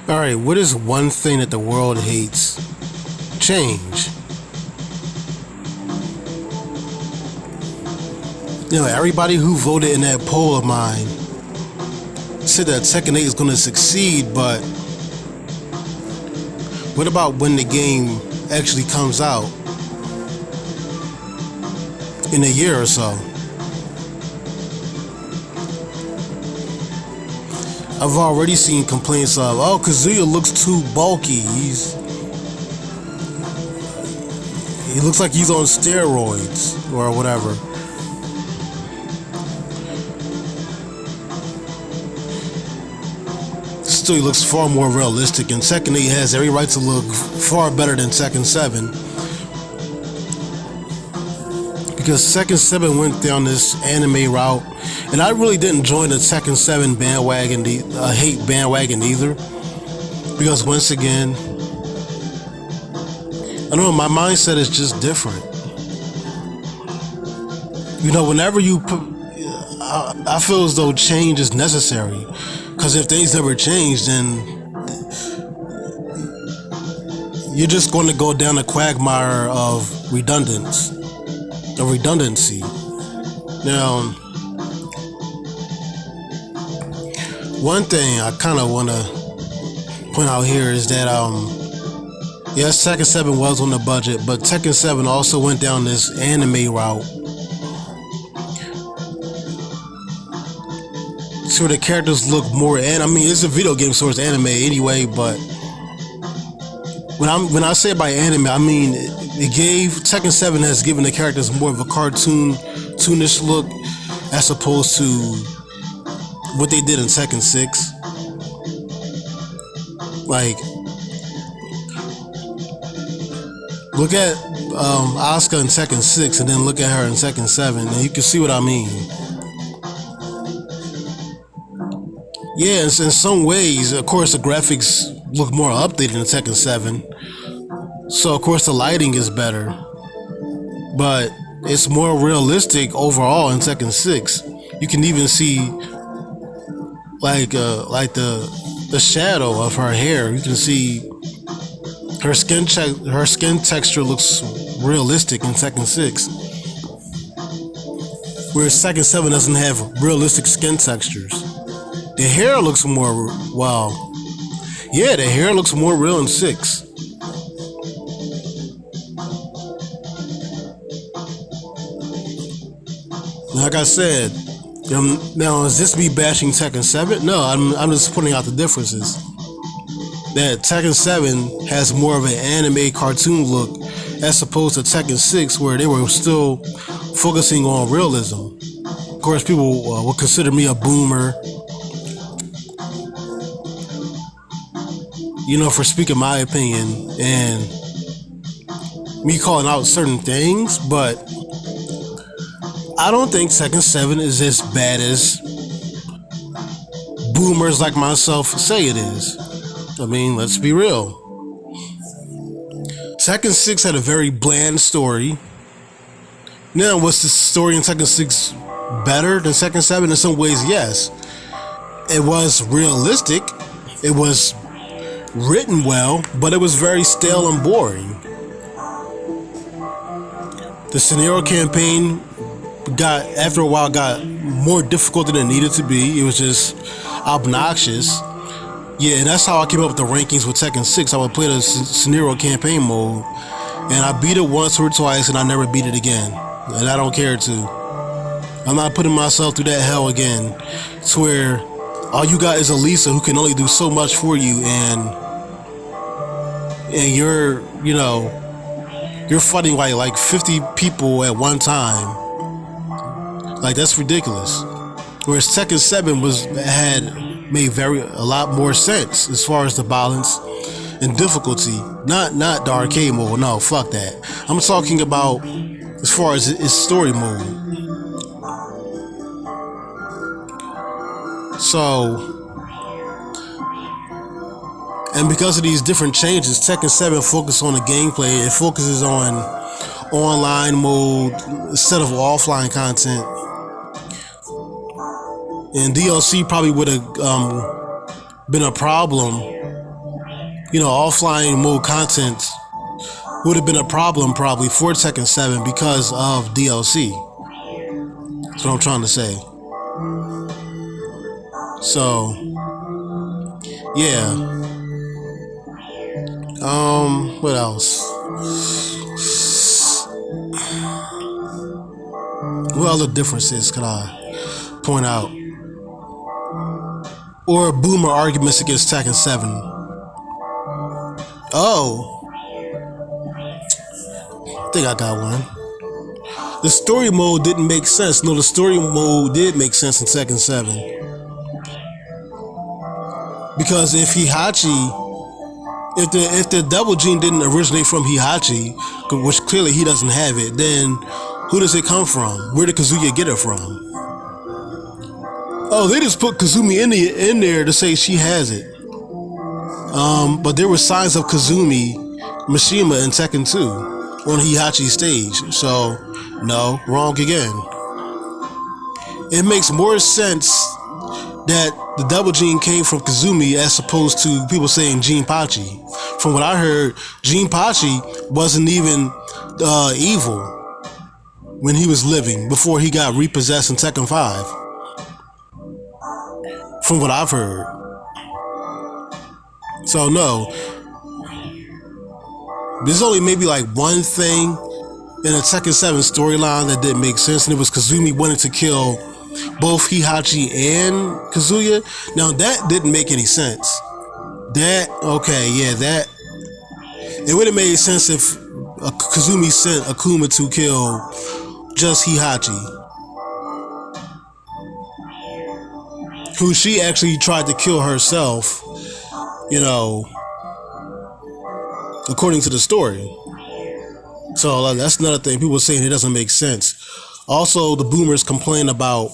Alright, what is one thing that the world hates? Change. Everybody who voted in that poll of mine said that Tekken 8 is going to succeed, but what about when the game actually comes out in a year or so? I've already seen complaints of, oh, Kazuya looks too bulky. He looks like he's on steroids or whatever. Still, he looks far more realistic, and Tekken 8 has every right to look far better than Tekken 7. Because Tekken 7 went down this anime route, and I really didn't join the Tekken 7 bandwagon, hate bandwagon either. Because once again, I don't know, my mindset is just different. Whenever you put, I feel as though change is necessary. Because if things never change, then you're just going to go down a quagmire of redundancy. Now, one thing I kind of want to point out here is that, yes, Tekken 7 was on the budget, but Tekken 7 also went down this anime route. So the characters look more, and I mean, it's a video game, so it's anime anyway, but when I say by anime, I mean Tekken 7 has given the characters more of a cartoonish look as opposed to what they did in Tekken 6. Like, look at Asuka in Tekken 6 and then look at her in Tekken 7 and you can see what I mean. Yeah, in some ways, of course, the graphics look more updated in Tekken 7. So, of course, the lighting is better. But it's more realistic overall in Tekken 6. You can even see, like the shadow of her hair. You can see her skin texture looks realistic in Tekken 6. Whereas Tekken 7 doesn't have realistic skin textures. The hair looks more, wow. Yeah, the hair looks more real in 6. Like I said, now is this me bashing Tekken 7? No, I'm just pointing out the differences. That Tekken 7 has more of an anime cartoon look as opposed to Tekken 6 where they were still focusing on realism. Of course, people will consider me a boomer, for speaking my opinion and me calling out certain things, but I don't think Tekken 7 is as bad as boomers like myself say it is. I mean, let's be real. Tekken 6 had a very bland story. Now, was the story in Tekken 6 better than Tekken 7? In some ways, yes. It was realistic. It was written well, but it was very stale and boring. The scenario campaign after a while got more difficult than it needed to be. It was just obnoxious. Yeah, and that's how I came up with the rankings with Tekken 6. I would play the scenario campaign mode, and I beat it once or twice, and I never beat it again. And I don't care to. I'm not putting myself through that hell again, to where all you got is a Lisa who can only do so much for you, and you're fighting like 50 people at one time. Like, that's ridiculous. Whereas Tekken 7 made a lot more sense as far as the balance and difficulty. Not the arcade mode. No, fuck that. I'm talking about as far as its story mode. So, and because of these different changes, Tekken 7 focuses on the gameplay. It focuses on online mode instead of offline content. And DLC probably would have been a problem offline mode content would have been a problem probably for Tekken 7 because of DLC. That's what I'm trying to say. So, yeah. What else? What other differences could I point out? Or boomer arguments against Tekken 7? Oh, I think I got one. The story mode didn't make sense. No, the story mode did make sense in Tekken 7. Because if the double gene didn't originate from Heihachi, which clearly he doesn't have it, then who does it come from? Where did Kazuya get it from? Oh, they just put Kazumi in there to say she has it. But there were signs of Kazumi Mishima in Tekken 2 on Heihachi's stage. So, no, wrong again. It makes more sense that the double gene came from Kazumi as opposed to people saying Jinpachi. From what I heard, Jinpachi wasn't even evil when he was living before he got repossessed in Tekken 5. From what I've heard. So no. There's only maybe like one thing in the Tekken 7 storyline that didn't make sense, and it was Kazumi wanted to kill both Heihachi and Kazuya. Now that didn't make any sense. That it would have made sense if Kazumi sent Akuma to kill just Heihachi, who she actually tried to kill herself, according to the story. So that's another thing. People saying it doesn't make sense. Also, the boomers complain about,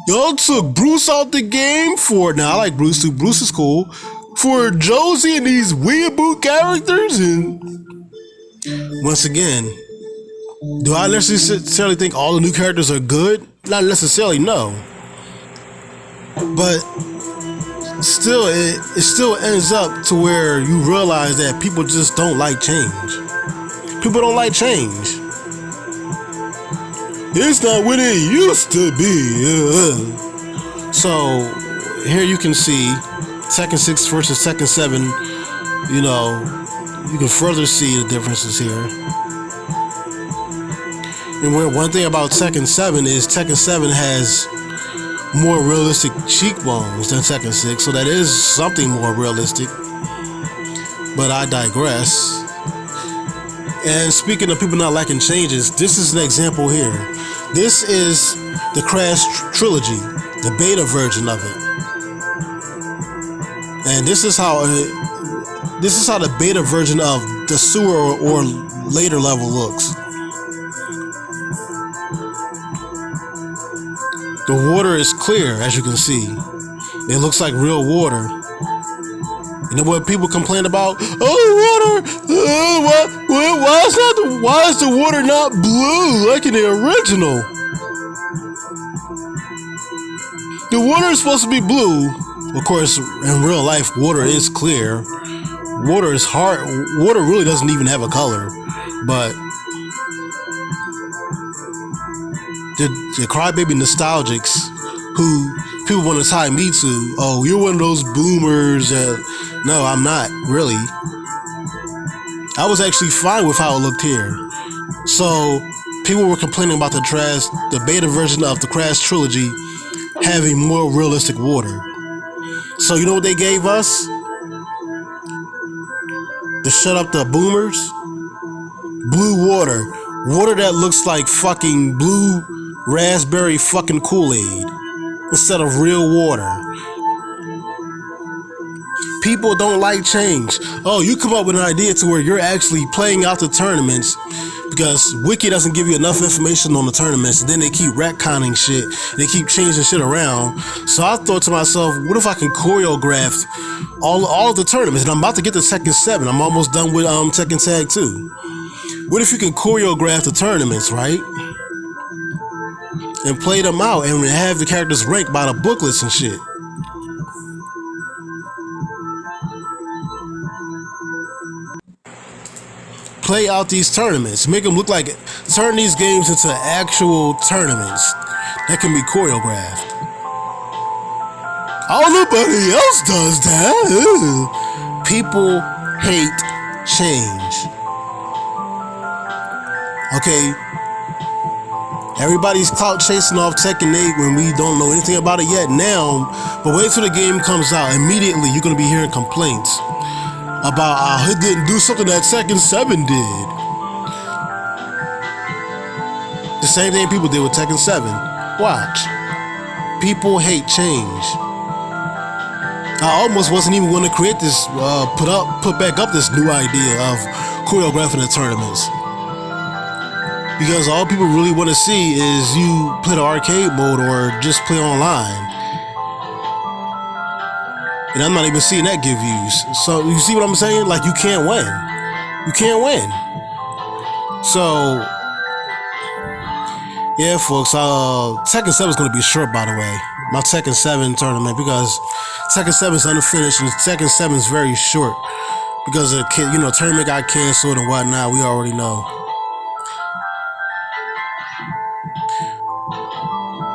y'all took Bruce out the game for, now I like Bruce too, Bruce is cool, for Josie and these weeaboo characters. And once again, do I necessarily think all the new characters are good? Not necessarily, no. But still, it still ends up to where you realize that people just don't like change. People don't like change. It's not what it used to be. So here you can see Tekken 6 versus Tekken 7. You can further see the differences here. And one thing about Tekken 7 is Tekken 7 has more realistic cheekbones than Tekken 6, so that is something more realistic. But I digress. And speaking of people not liking changes, this is an example here. This is the Crash Trilogy, the beta version of it. And this is how the beta version of the sewer or later level looks. The water is clear, as you can see. It looks like real water. You know what people complain about? Oh, water! Why is the water not blue like in the original? The water is supposed to be blue. Of course, in real life, water is clear. Water is hard. Water really doesn't even have a color. But the crybaby nostalgics who people want to tie me to, oh, you're one of those boomers. No, I'm not, really. I was actually fine with how it looked here. So, people were complaining about the beta version of the Crash Trilogy having more realistic water. So, you know what they gave us? To shut up the boomers? Blue water. Water that looks like fucking blue raspberry fucking Kool-Aid instead of real water. People don't like change. Oh, you come up with an idea to where you're actually playing out the tournaments because Wiki doesn't give you enough information on the tournaments, and then they keep retconning shit. They keep changing shit around. So I thought to myself, what if I can choreograph all of the tournaments? And I'm about to get to Tekken 7. I'm almost done with Tekken Tag 2. What if you can choreograph the tournaments, right? And play them out and have the characters ranked by the booklets and shit. play out these tournaments. Make them look like, turn these games into actual tournaments that can be choreographed. Oh, nobody else does that. People hate change. Okay, everybody's clout chasing off Tekken 8 when we don't know anything about it yet now, but wait till the game comes out. Immediately you're going to be hearing complaints about how it didn't do something that Tekken 7 did. The same thing people did with Tekken 7. Watch. People hate change. I almost wasn't even going to create this, put back up this new idea of choreographing the tournaments. Because all people really want to see is you play the arcade mode or just play online. And I'm not even seeing that give views. So you see what I'm saying? Like, you can't win. You can't win. So, yeah, folks, Tekken 7 is going to be short, by the way. My Tekken 7 tournament, because Tekken 7 is unfinished and Tekken 7 is very short. Because the tournament got canceled and whatnot, we already know.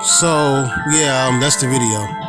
So, yeah, that's the video.